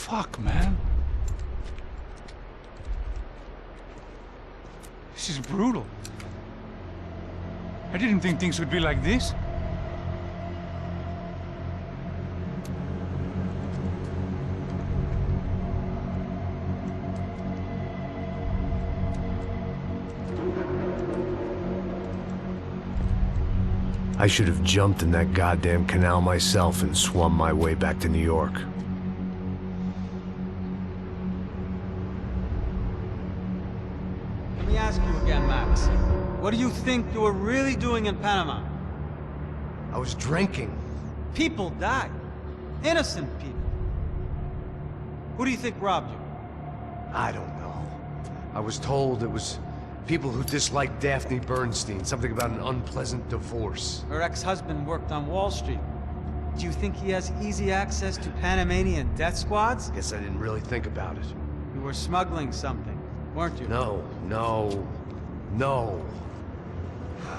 Fuck, man. This is brutal. I didn't think things would be like this. I should have jumped in that goddamn canal myself and swum my way back to New York. Let me ask you again, Max. What do you think you were really doing in Panama? I was drinking. People died. Innocent people. Who do you think robbed you? I don't know. I was told it was people who disliked Daphne Bernstein, something about an unpleasant divorce. Her ex-husband worked on Wall Street. Do you think he has easy access to Panamanian death squads? Guess I didn't really think about it. You were smuggling something, weren't you? No.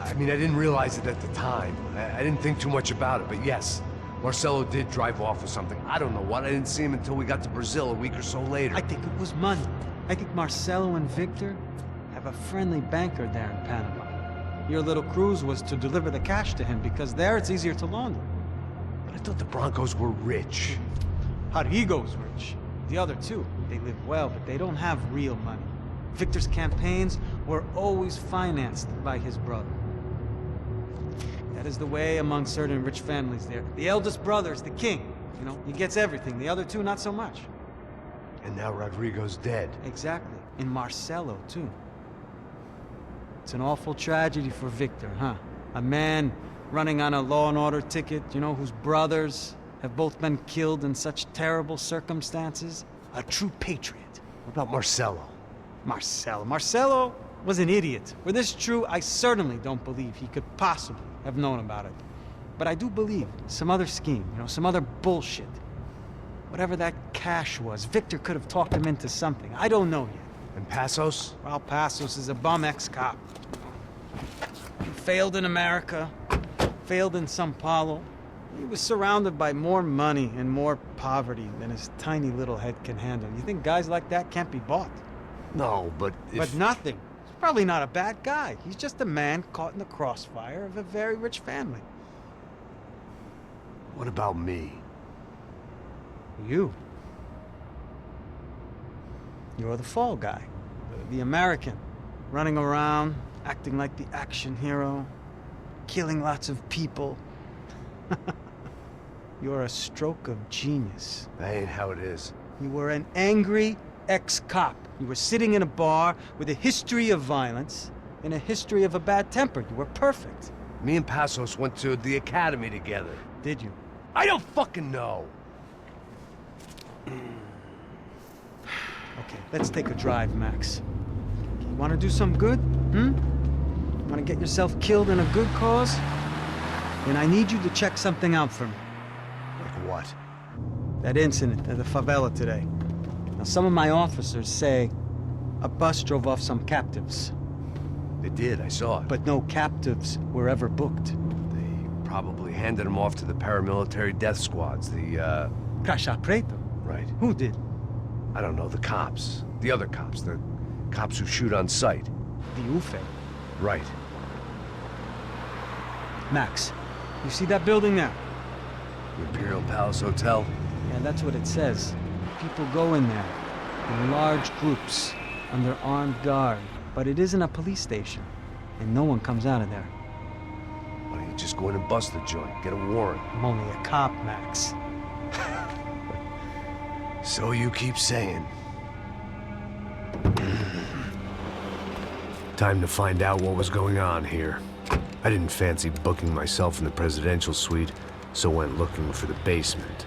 I mean, I didn't realize it at the time. I didn't think too much about it, but yes, Marcelo did drive off with something. I don't know what. I didn't see him until we got to Brazil a week or so later. I think it was money. I think Marcelo and Victor have a friendly banker there in Panama. Your little cruise was to deliver the cash to him because there it's easier to launder. But I thought the Broncos were rich. Rodrigo's rich. The other two, they live well, but they don't have real money. Victor's campaigns were always financed by his brother. That is the way among certain rich families there. The eldest brother is the king. You know, he gets everything. The other two, not so much. And now Rodrigo's dead. Exactly. And Marcelo, too. It's an awful tragedy for Victor, huh? A man running on a law and order ticket, you know, whose brothers have both been killed in such terrible circumstances. A true patriot. What about Marcelo? Marcelo was an idiot. Were this true, I certainly don't believe he could possibly have known about it. But I do believe some other scheme, you know, some other bullshit. Whatever that cash was, Victor could have talked him into something. I don't know yet. And Passos? Well, Passos is a bum ex-cop. He failed in America, failed in São Paulo. He was surrounded by more money and more poverty than his tiny little head can handle. You think guys like that can't be bought? No, but if... But nothing. He's probably not a bad guy. He's just a man caught in the crossfire of a very rich family. What about me? You. You're the fall guy. The American. Running around, acting like the action hero. Killing lots of people. You're a stroke of genius. That ain't how it is. You were an angry ex-cop. You were sitting in a bar with a history of violence and a history of a bad temper. You were perfect. Me and Passos went to the academy together. Did you? I don't fucking know. Okay, let's take a drive, Max. You want to do some good? Want to get yourself killed in a good cause? Then I need you to check something out for me. Like what? That incident at the favela today. Now, some of my officers say a bus drove off some captives. They did, I saw it. But no captives were ever booked. They probably handed them off to the paramilitary death squads, the, Crachá Preto? Right. Who did? I don't know, the cops. The other cops, the cops who shoot on sight. The UFE. Right. Max, you see that building there? The Imperial Palace Hotel? Yeah, that's what it says. People go in there, in large groups, under armed guard. But it isn't a police station, and no one comes out of there. Why don't you just go in and bust the joint, get a warrant? I'm only a cop, Max. So you keep saying. Time to find out what was going on here. I didn't fancy booking myself in the presidential suite, so went looking for the basement.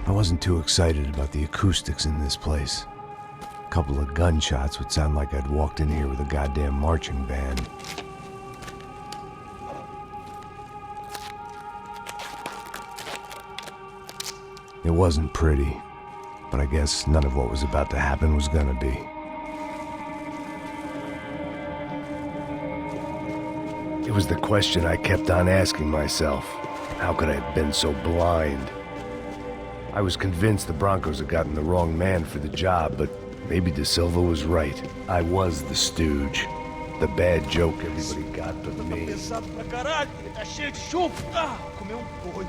I wasn't too excited about the acoustics in this place. A couple of gunshots would sound like I'd walked in here with a goddamn marching band. It wasn't pretty. but I guess none of what was about to happen was gonna be. It was the question I kept on asking myself. How could I have been so blind? I was convinced the Broncos had gotten the wrong man for the job, but maybe De Silva was right. I was the stooge. The bad joke everybody got but me. Pesado pra caralho, ele tá cheio de chumbo. Ah, comer boi.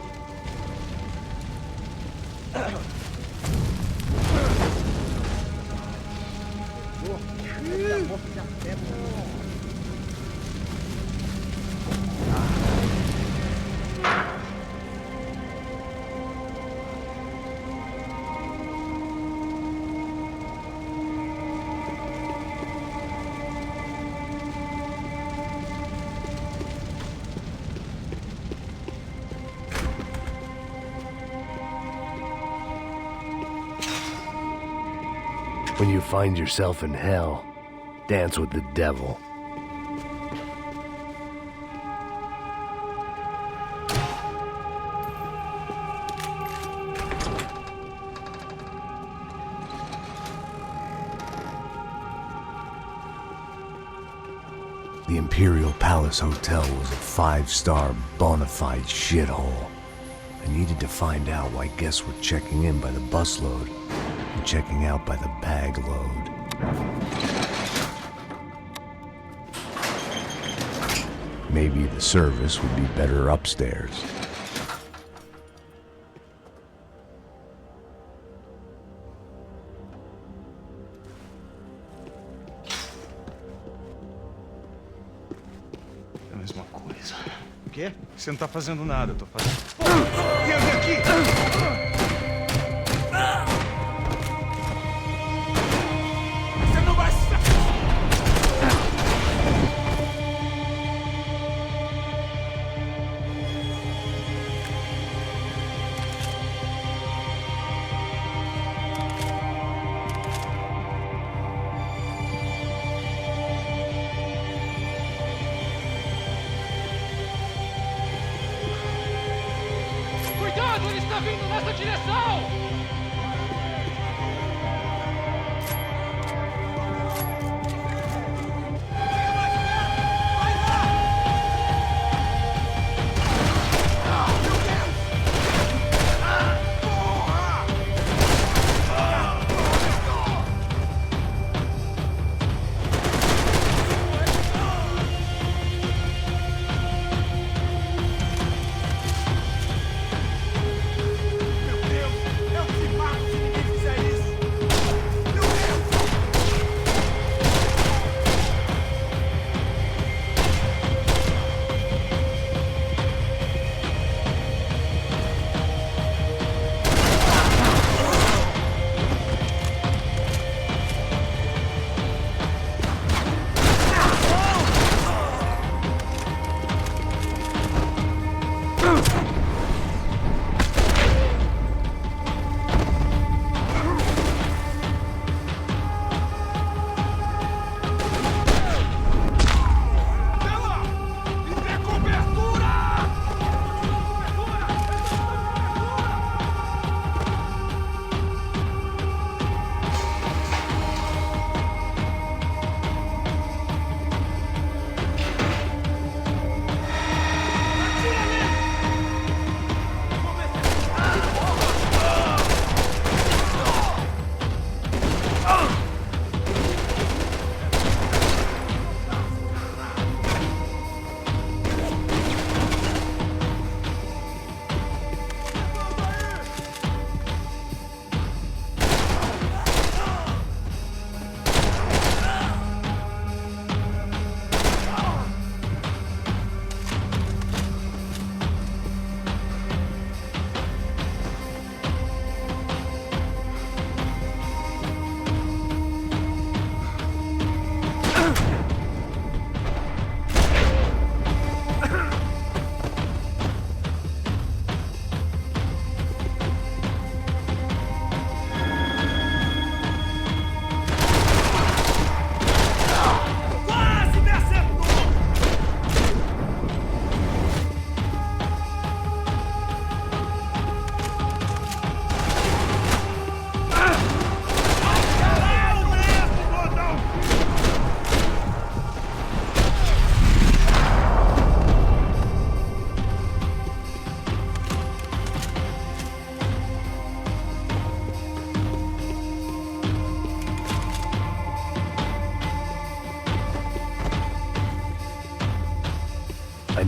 When you find yourself in hell, dance with the devil. The Imperial Palace Hotel was a 5-star bona fide shithole. I needed to find out why guests were checking in by the busload and checking out by the bag load. Maybe the service would be better upstairs. É a mesma coisa. O quê? Você não tá fazendo nada, eu tô fazendo. Vem aqui! Você não vai... Cuidado, ele está vindo nessa direção! Meu Deus! É o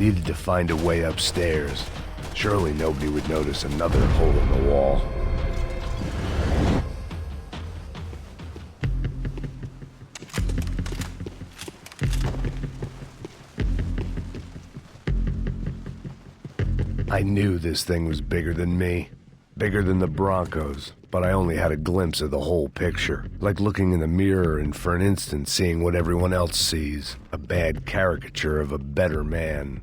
needed to find a way upstairs. Surely nobody would notice another hole in the wall. I knew this thing was bigger than me, bigger than the Broncos, but I only had a glimpse of the whole picture, like looking in the mirror and for an instant seeing what everyone else sees, a bad caricature of a better man.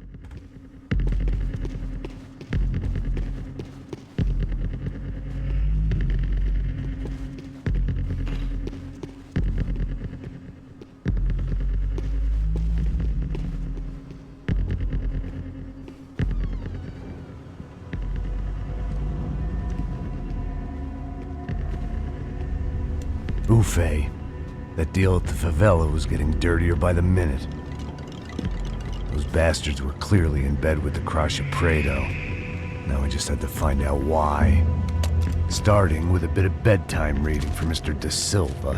Buffet. That deal at the favela was getting dirtier by the minute. Those bastards were clearly in bed with the Crusher Prado. Now I just had to find out why. Starting with a bit of bedtime reading for Mr. Da Silva.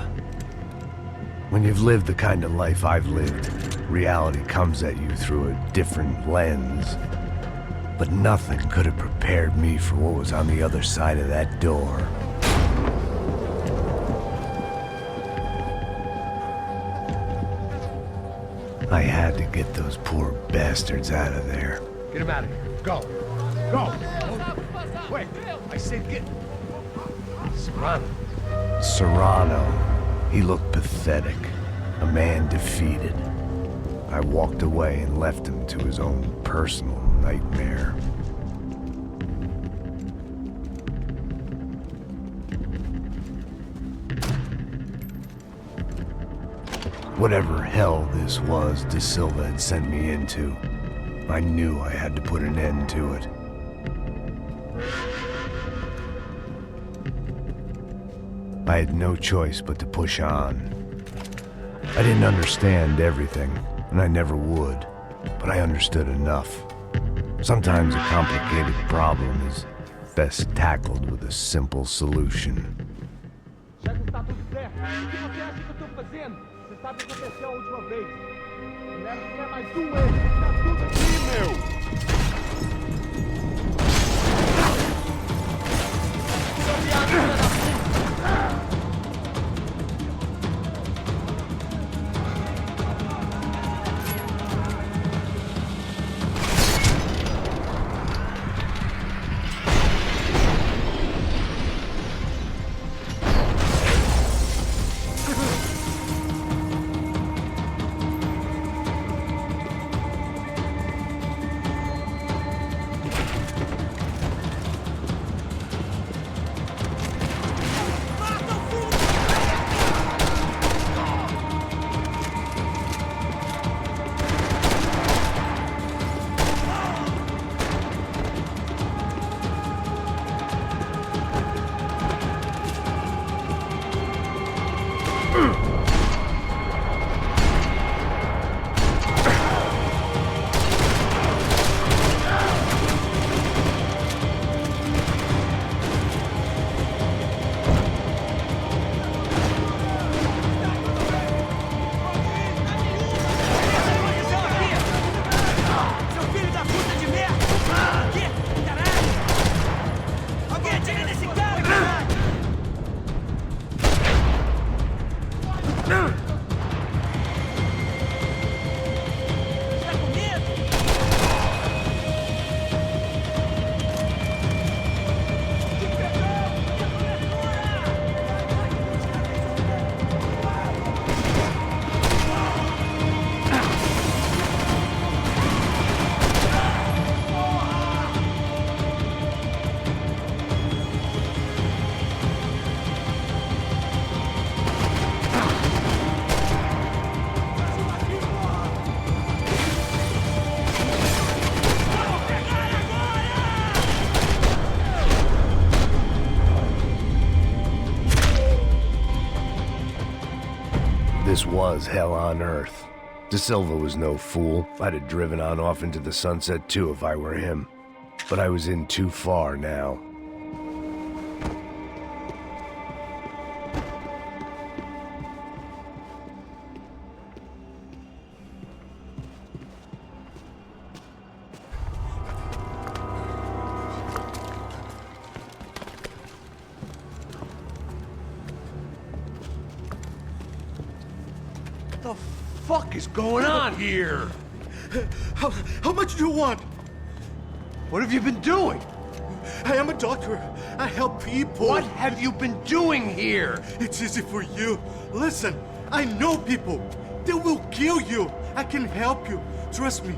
When you've lived the kind of life I've lived, reality comes at you through a different lens. But nothing could have prepared me for what was on the other side of that door. I had to get those poor bastards out of there. Get him out of here. Go. Go. Quick. I said get... Serrano. Serrano. He looked pathetic. A man defeated. I walked away and left him to his own personal nightmare. Whatever hell this was Da Silva had sent me into, I knew I had to put an end to it. I had no choice but to push on. I didn't understand everything, and I never would, but I understood enough. Sometimes a complicated problem is best tackled with a simple solution. Já que está tudo certo, o que você acha que eu tô fazendo? Você sabe o que aconteceu a última vez. Leva que é mais um erro. Tá tudo aqui, meu. Seu viado, filha da puta. This was hell on earth. Da Silva was no fool. I'd have driven on off into the sunset too if I were him. But I was in too far now. fuck is going on here? How much do you want? What have you been doing? I am a doctor. I help people. What have you been doing here? It's easy for you. Listen, I know people. They will kill you. I can help you. Trust me.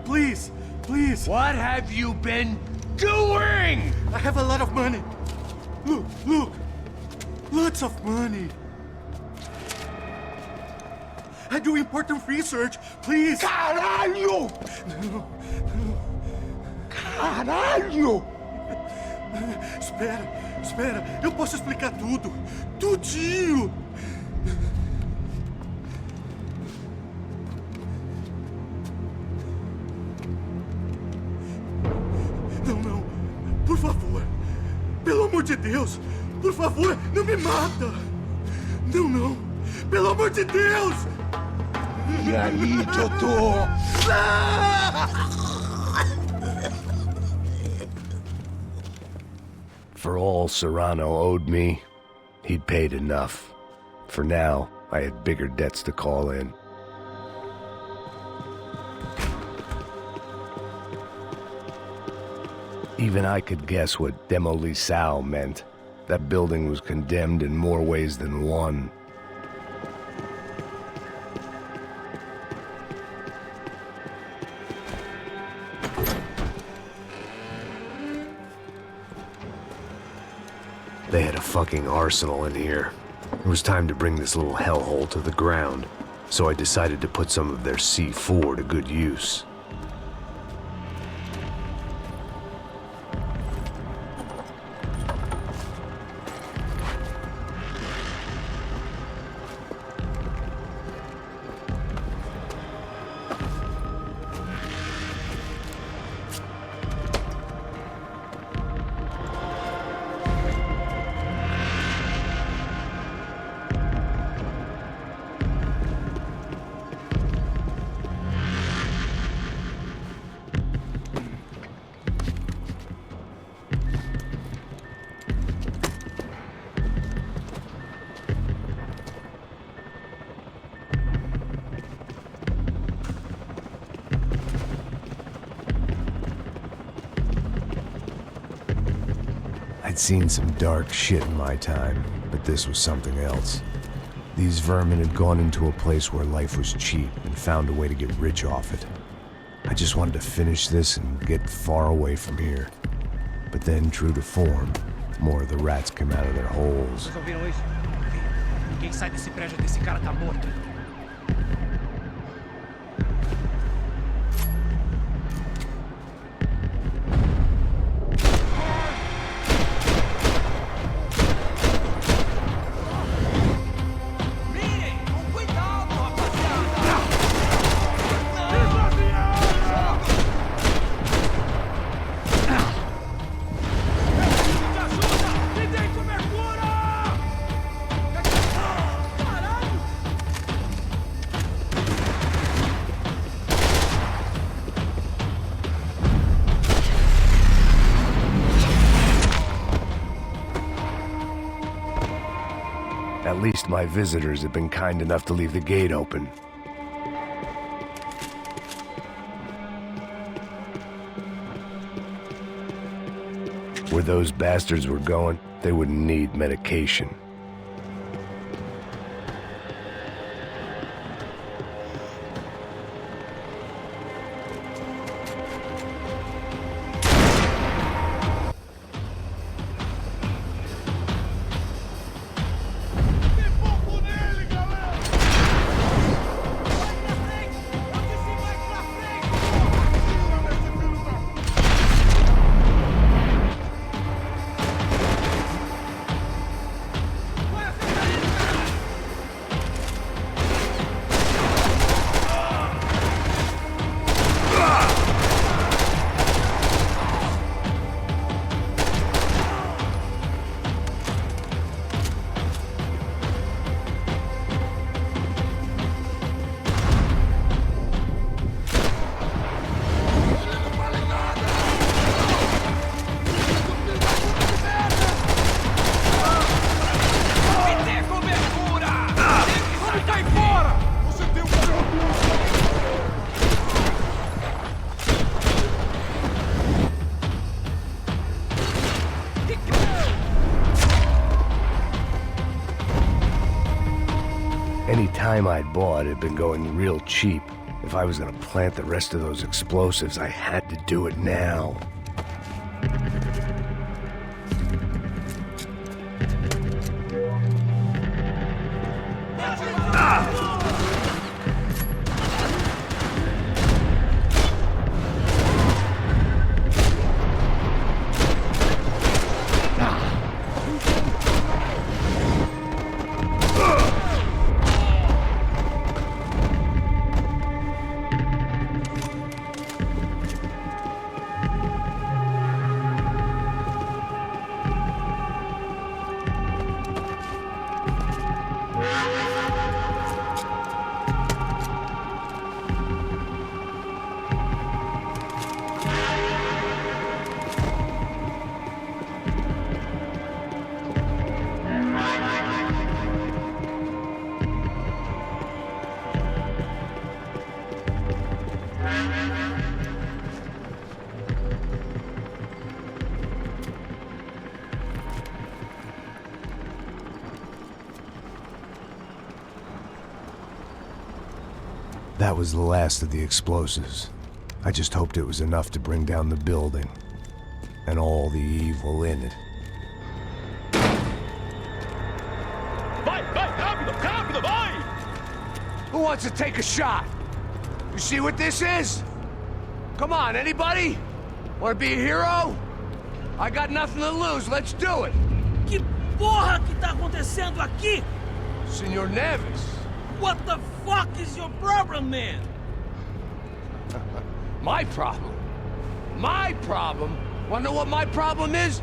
Please, please. What have you been doing? I have a lot of money. Look, look. Lots of money. I do important research. Please. Caralho! Caralho! Espera, espera. Eu posso explicar tudo. Tudinho. Não, não. Por favor. Pelo amor de Deus. Por favor, não me mata. Não, não. Pelo amor de Deus. E aí, Totô? For all Serrano owed me, he'd paid enough. For now, I had bigger debts to call in. Even I could guess what demolisão meant. That building was condemned in more ways than one. They had a fucking arsenal in here. It was time to bring this little hellhole to the ground, so I decided to put some of their C4 to good use. I'd seen some dark shit in my time, but this was something else. These vermin had gone into a place where life was cheap and found a way to get rich off it. I just wanted to finish this and get far away from here. But then, true to form, more of the rats came out of their holes. Vocês ouviram isso? Ninguém sai desse prédio até esse cara tá morto. At least my visitors have been kind enough to leave the gate open. Where those bastards were going, they wouldn't need medication. Any time I'd bought had been going real cheap. If I was gonna plant the rest of those explosives, I had to do it now. That was the last of the explosives. I just hoped it was enough to bring down the building. And all the evil in it. Vai, rápido, rápido, vai! Who wants to take a shot? You see what this is? Come on, anybody? Want to be a hero? I got nothing to lose, let's do it! Que porra que tá acontecendo aqui? Senor Neves. What the fuck is your problem, man? My problem? My problem? Wanna know what my problem is?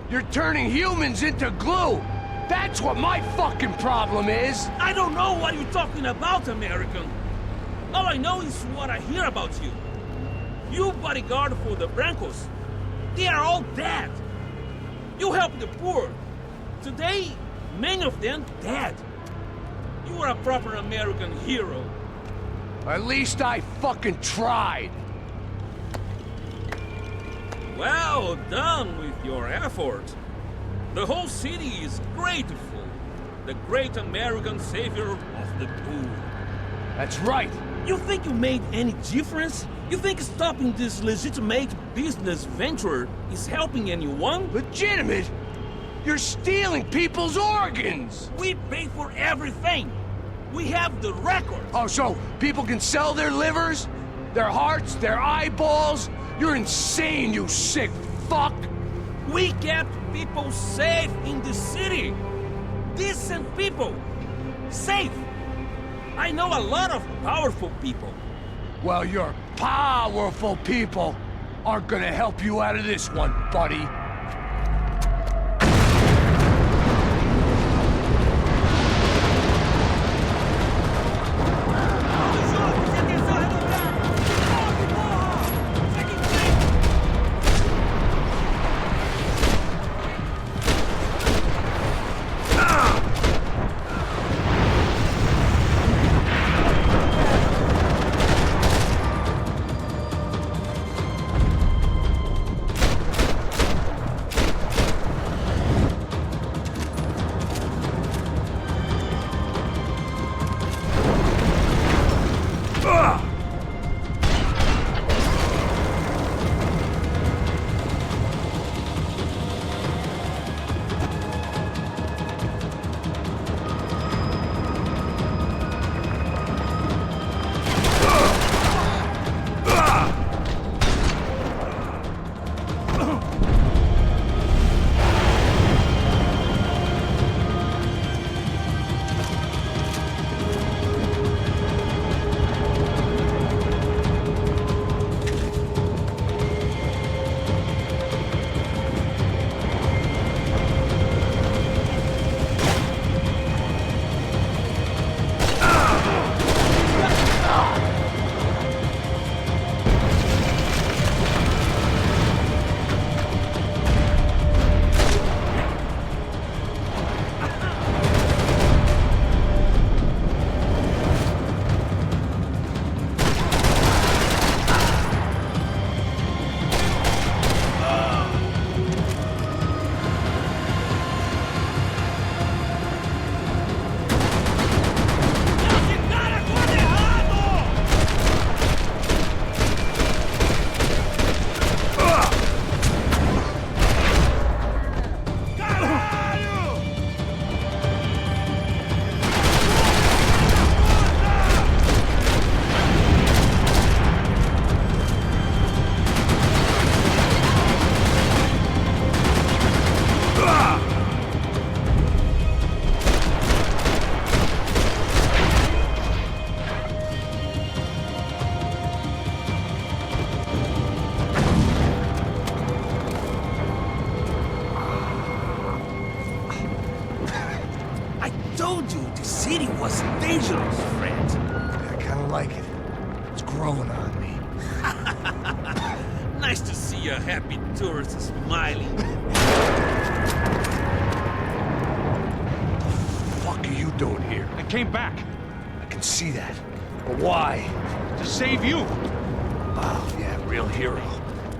You're turning humans into glue! That's what my fucking problem is! I don't know what you're talking about, American. All I know is what I hear about you. You bodyguard for the Brancos. They are all dead. You help the poor. Today, many of them dead. You are a proper American hero. At least I fucking tried! Well done with your effort. The whole city is grateful. The great American savior of the poor. That's right! You think you made any difference? You think stopping this legitimate business venture is helping anyone? Legitimate? You're stealing people's organs! We pay for everything. We have the record. Oh, so people can sell their livers? Their hearts? Their eyeballs? You're insane, you sick fuck! We kept people safe in the city. Decent people. Safe. I know a lot of powerful people. Well, your powerful people aren't gonna help you out of this one, buddy. city was dangerous, friend. I kinda like it. It's growing on me. Nice to see a happy tourist smiling. What are you doing here? I came back I can see that. But why? to save you. Oh, yeah, real hero.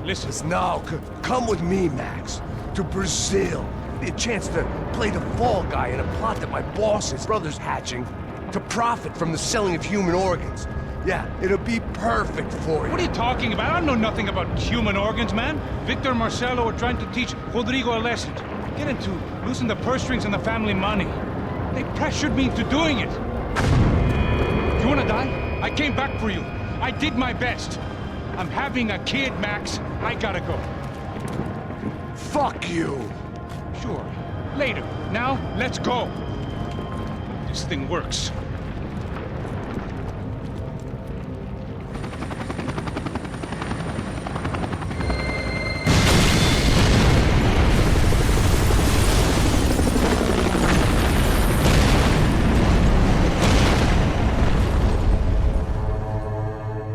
Listen, No, come with me, Max. To Brazil. Be a chance to play the fall guy in a plot that my boss's brother's hatching to profit from the selling of human organs. Yeah, it'll be perfect for you. what are you talking about? I know nothing about human organs, man. Victor and Marcelo are trying to teach Rodrigo a lesson. Get into losing the purse strings and the family money. They pressured me into doing it. You wanna die? I came back for you. I did my best. I'm having a kid, Max. I gotta go. Fuck you! Sure. Later. Now, let's go. This thing works.